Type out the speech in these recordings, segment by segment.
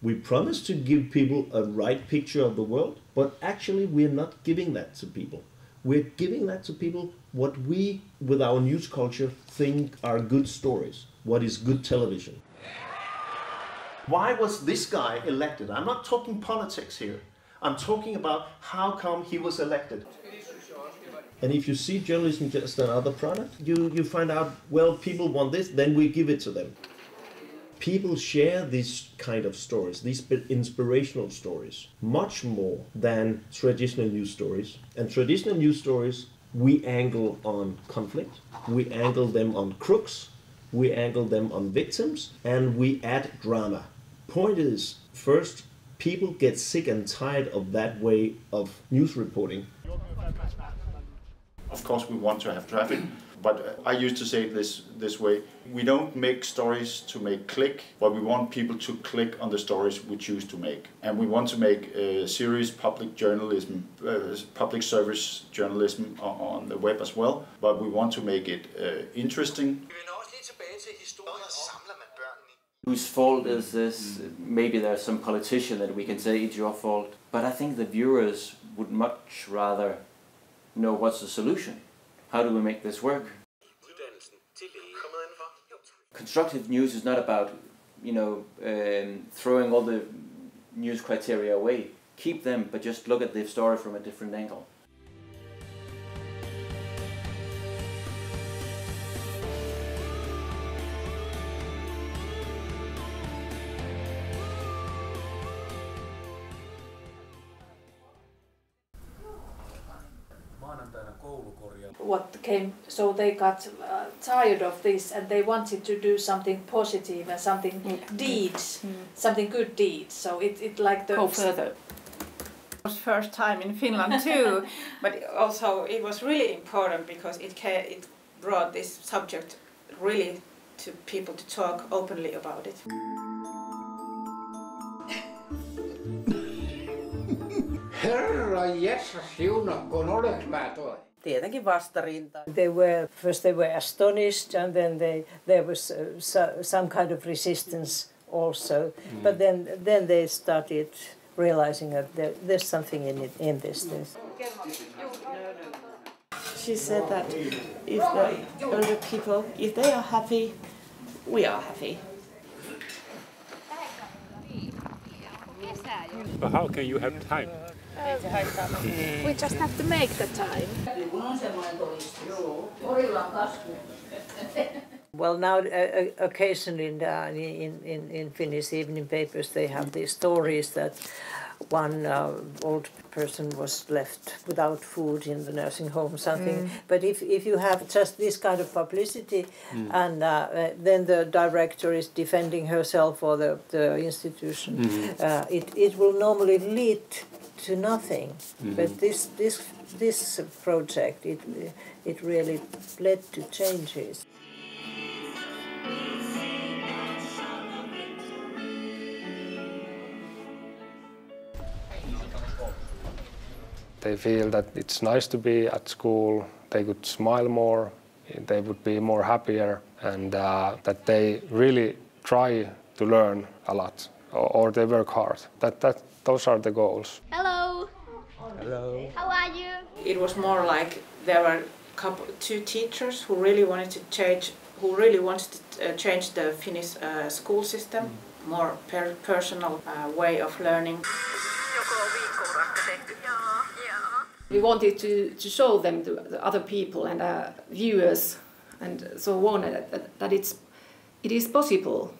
We promise to give people a right picture of the world, but actually we're not giving that to people. We're giving that to people what we, with our news culture, think are good stories, what is good television. Why was this guy elected? I'm not talking politics here. I'm talking about how come he was elected. And if you see journalism just another product, you find out, well, people want this, then we give it to them. People share these kind of stories, these inspirational stories, much more than traditional news stories. And traditional news stories, we angle on conflict, we angle them on crooks, we angle them on victims, and we add drama. Point is, first, people get sick and tired of that way of news reporting. Of course we want to have traffic, but I used to say it this way. We don't make stories to make click, but we want people to click on the stories we choose to make. And we want to make serious public journalism, public service journalism on the web as well, but we want to make it interesting. Whose fault is this? Maybe there's some politician that we can say it's your fault. But I think the viewers would much rather know what's the solution. How do we make this work? Constructive news is not about, throwing all the news criteria away. Keep them, but just look at the story from a different angle. What came, so they got tired of this and they wanted to do something positive and something deeds, something good deeds. So it like the go further. It was first time in Finland too, but also it was really important because it brought this subject really to people to talk openly about it. Herra Jessa siunakkoon, olenko mä toi? Tietenkin vastarinta. They were astonished, and then there was some kind of resistance also. But then they started realizing that there's something in this. She said that if the older people, if they are happy, we are happy. But how can you have time? we just have to make the time. Well, now occasionally in Finnish evening papers they have these stories that one old person was left without food in the nursing home, something. But if you have just this kind of publicity, and then the director is defending herself or the institution, it will normally lead to nothing. But this project, it really led to changes. They feel that it's nice to be at school, they could smile more, they would be more happier, and that they really try to learn a lot, or they work hard. Those are the goals. Hello! Hello! How are you? It was more like there were two teachers who really wanted to change the Finnish school system, more personal way of learning. We wanted to show them to the other people and viewers and so on that it is possible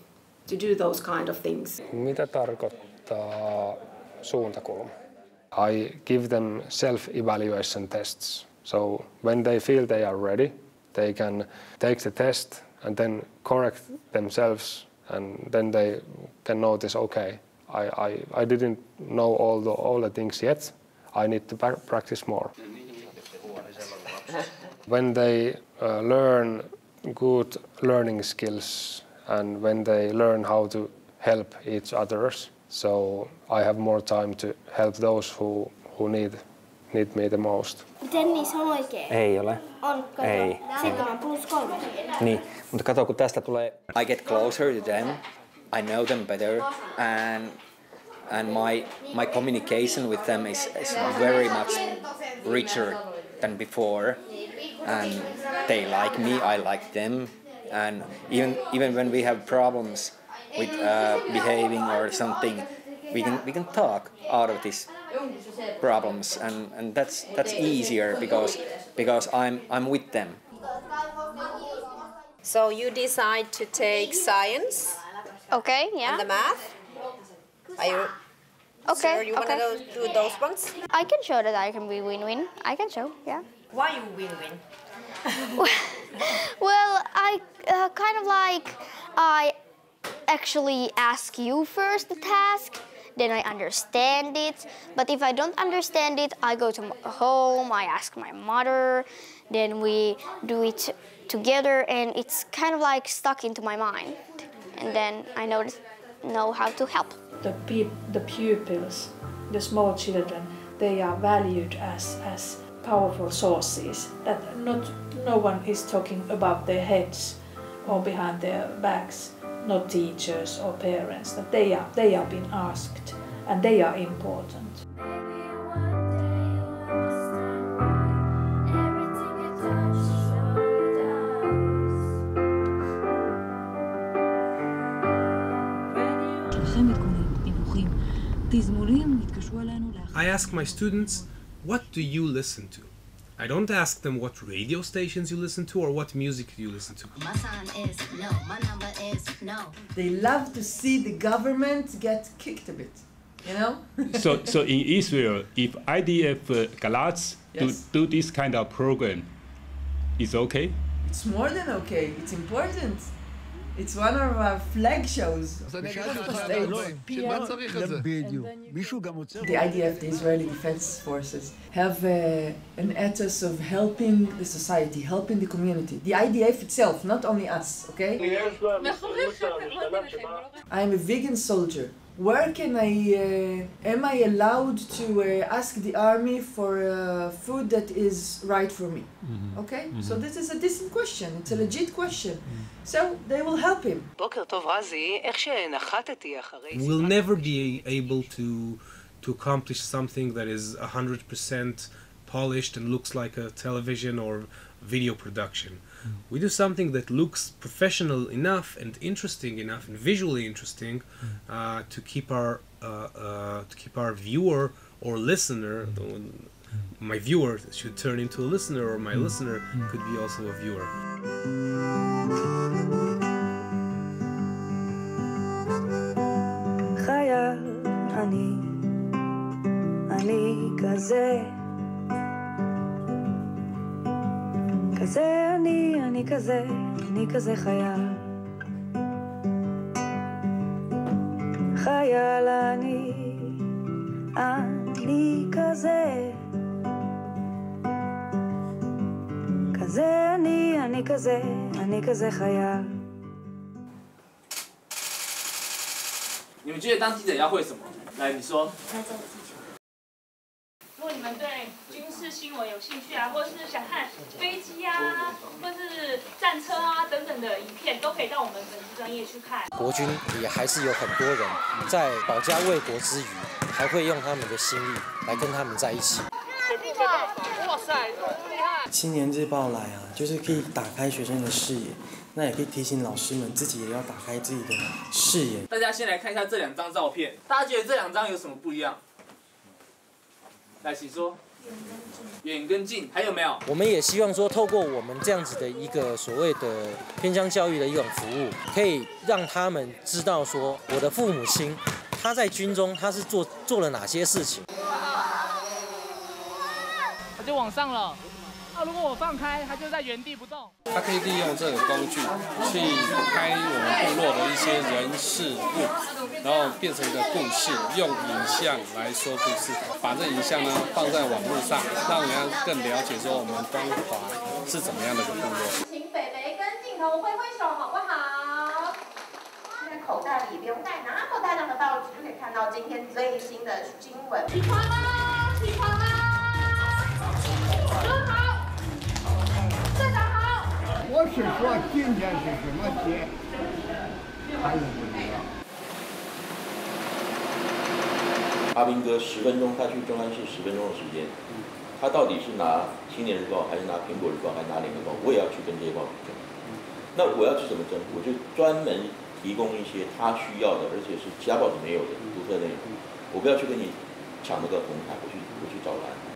to do those kind of things. Mitä tarkoittaa suuntakulma? I give them self-evaluation tests. So when they feel they are ready, they can take the test and then correct themselves, and then they can notice, okay, I didn't know all the things yet. I need to practice more. When they learn good learning skills and when they learn how to help each others, so I have more time to help those who need me the most. Dennis on oikein. Ei ole. On, kato. Ei. Sitten on +3. Niin, mutta kato kun tästä tulee I get closer to them, I know them better, and and my communication with them is very much richer than before, and they like me, I like them, and even when we have problems with behaving or something, we can talk out of these problems, and that's easier because I'm with them. So you decide to take science, Okay, yeah. and the math. Are you sure you want to do those ones? I can show that I can be win-win. I can show, yeah. Why you win-win? Well, I kind of like, I actually ask you first the task, then I understand it. But if I don't understand it, I go to home, I ask my mother, then we do it together, and it's kind of like stuck into my mind. And then I know how to help. The pupils, the small children, they are valued as powerful sources. That no one is talking about their heads or behind their backs, not teachers or parents. That they are being asked, and they are important. I ask my students, what do you listen to? I don't ask them what radio stations you listen to or what music you listen to. My sign is no, my number is no. They love to see the government get kicked a bit, you know? So in Israel, if IDF Galatz do this kind of program, it's okay? It's more than okay, it's important. It's one of our flag shows. The IDF, the Israeli Defense Forces, have an ethos of helping the society, helping the community. The IDF itself, not only us, okay? I'm a vegan soldier. Where can am I allowed to ask the army for food that is right for me? Okay? So this is a decent question, it's a legit question. So they will help him. We'll never be able to accomplish something that is 100% polished and looks like a television or video production. We do something that looks professional enough and interesting enough and visually interesting to keep our viewer or listener. My viewer should turn into a listener, or my listener could be also a viewer. אני כזה חייל. חייל אני כזה. אני כזה חייל. 你们觉得当记者要会什么？来，你说。如果你们对军事新闻有兴趣啊，或是想看飞机啊，或是战车啊等等的影片，都可以到我们本期专业去看。国军也还是有很多人在保家卫国之余，还会用他们的心力来跟他们在一起。哇塞，厉害！青年日报来啊，就是可以打开学生的视野，那也可以提醒老师们自己也要打开自己的视野。大家先来看一下这2张照片，大家觉得这2张有什么不一样？来，请说。远跟近，还有没有？我们也希望说，透过我们这样子的一个所谓的偏乡教育的一种服务，可以让他们知道说，我的父母亲他在军中他是做了哪些事情。他就往上了。如果我放开，它就在原地不动。它可以利用这个工具去拍我们部落的一些人事物，然后变成一个故事，用影像来说故事，把这影像呢放在网络上，让人家更了解说我们东华是怎么样的一个部落。请北北跟镜头挥挥手，好不好？现在口袋里不用带那么大量的报纸，就可以看到今天最新的新闻。起床啦！起床啦！哥好。我是说今天是什么节，还是不知道。阿兵哥10分钟，他去中山市10分钟的时间，他到底是拿《青年日报》还是拿《苹果日报》还是拿《联合报》，我也要去跟这些报比争。那我要去怎么争？我就专门提供一些他需要的，而且是其他报纸没有的独特内容。我不要去跟你抢那个红海，我去找蓝。